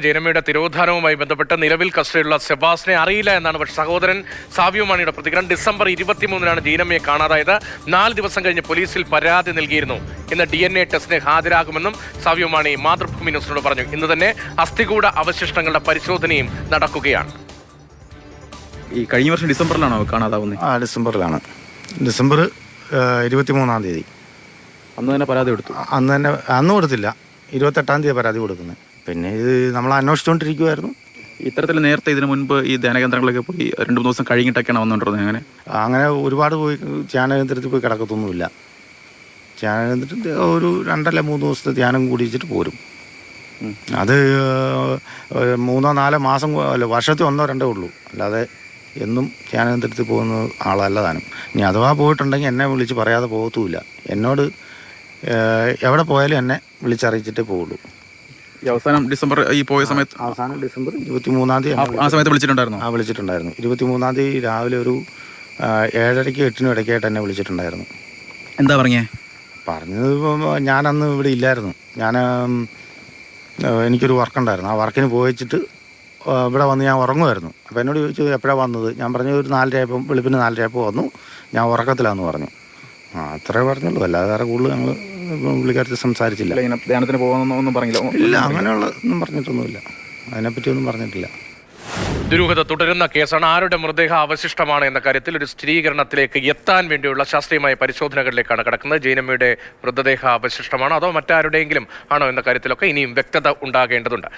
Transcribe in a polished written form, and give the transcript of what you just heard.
ജയനമ്മയുടെ തിരോധാനവുമായി ബന്ധപ്പെട്ട് നിലവിൽ കസ്റ്റഡിയിലുള്ള സെബാസിനെ അറിയില്ല എന്നാണ് പക്ഷേ സഹോദരൻ സാവിയോ മാണിയുടെ പ്രതികരണം. ഡിസംബർ 23-നാണ് ജയനമ്മയെ കാണാതായത്. 4 ദിവസം കഴിഞ്ഞ് പോലീസിൽ പരാതി നൽകിയിരുന്നു. ഇന്ന് DNA ടെസ്റ്റിന് ഹാജരാകുമെന്നും സാവിയോ മാണി മാതൃഭൂമി ന്യൂസിനോട് പറഞ്ഞു. ഇന്ന് തന്നെ അസ്ഥികൂട അവശിഷ്ടങ്ങളുടെ പരിശോധനയും നടക്കുകയാണ്. ഈ കഴിഞ്ഞ വർഷം ഡിസംബറിലാണോ കാണാതാവുന്നത്? ഡിസംബറിലാണ്. ഡിസംബർ 23-ാം തീയതി. അന്ന് തന്നെ പരാതി കൊടുത്തു? അന്ന് കൊടുത്തില്ല, 28-ാം തീയതി പരാതി കൊടുക്കുന്നത്. പിന്നെ ഇത് നമ്മൾ അന്വേഷിച്ചുകൊണ്ടിരിക്കുമായിരുന്നു. ഇത്തരത്തിൽ നേരത്തെ ഇതിനു മുൻപ് ഈ ധ്യാനകേന്ദ്രങ്ങളൊക്കെ പോയി 2-3 ദിവസം കഴിഞ്ഞിട്ടൊക്കെയാണ് വന്നുകൊണ്ടിരുന്നത്. അങ്ങനെ ഒരുപാട് പോയി ധ്യാനകേന്ദ്രത്തിൽ പോയി കിടക്കത്തൊന്നുമില്ല. ധ്യാനകേന്ദ്രത്തിൽ ഒരു 2-3 ദിവസത്തെ ധ്യാനം കൂടിച്ചിട്ട് പോരും. അത് 3-4 മാസം അല്ല, വർഷത്തിൽ 1-2 ഉള്ളൂ. അല്ലാതെ എന്നും ധ്യാനകേന്ദ്രത്തിൽ പോകുന്ന ആളല്ല താനും. ഇനി അഥവാ പോയിട്ടുണ്ടെങ്കിൽ എന്നെ വിളിച്ച് പറയാതെ പോകത്തുമില്ല. എന്നോട് എവിടെ പോയാലും എന്നെ വിളിച്ചറിയിച്ചിട്ടേ പോവുള്ളൂ. ഈ അവസാനം ഡിസംബർ ഈ പോയ സമയത്ത് അവസാനം ഡിസംബർ 23-ാം തീയതി ആ സമയത്ത് വിളിച്ചിട്ടുണ്ടായിരുന്നു? വിളിച്ചിട്ടുണ്ടായിരുന്നു. 23-ാം തീയതി രാവിലെ ഒരു 7:30-ക്കും 8-നും ഇടയ്ക്കായിട്ട് എന്നെ വിളിച്ചിട്ടുണ്ടായിരുന്നു. എന്താ പറഞ്ഞത്? ഞാനന്ന് ഇവിടെ ഇല്ലായിരുന്നു. എനിക്കൊരു വർക്കുണ്ടായിരുന്നു. ആ വർക്കിന് പോയിച്ചിട്ട് ഇവിടെ വന്ന് ഞാൻ ഉറങ്ങുമായിരുന്നു. അപ്പോൾ എന്നോട് ചോദിച്ചു എപ്പോഴാണ് വന്നത്. ഞാൻ പറഞ്ഞു ഒരു 4:30 വെളുപ്പിന് 4:30 വന്നു, ഞാൻ ഉറക്കത്തിലാന്ന് പറഞ്ഞു. അത്രേ പറഞ്ഞുള്ളൂ. അല്ലാതെ വേറെ കൂടുതൽ ഞങ്ങൾ പുള്ളിക്കാരത്ത് സംസാരിച്ചില്ല. ധ്യാനത്തിന് പോകുന്നൊന്നും പറഞ്ഞില്ല? ഇല്ല, അങ്ങനെയുള്ള ഒന്നും പറഞ്ഞിട്ടൊന്നുമില്ല. അതിനെപ്പറ്റിയൊന്നും പറഞ്ഞിട്ടില്ല. ദുരൂഹത തുടരുന്ന കേസാണ്. ആരുടെ മൃതദേഹ അവശിഷ്ടമാണ് എന്ന കാര്യത്തിൽ ഒരു സ്ഥിരീകരണത്തിലേക്ക് എത്താൻ വേണ്ടിയുള്ള ശാസ്ത്രീയമായ പരിശോധനകളിലേക്കാണ് കിടക്കുന്നത്. ജയനമ്മയുടെ മൃതദേഹ അവശിഷ്ടമാണോ അതോ മറ്റാരുടെയെങ്കിലും ആണോ എന്ന കാര്യത്തിലൊക്കെ ഇനിയും വ്യക്തത ഉണ്ടാകേണ്ടതുണ്ട്.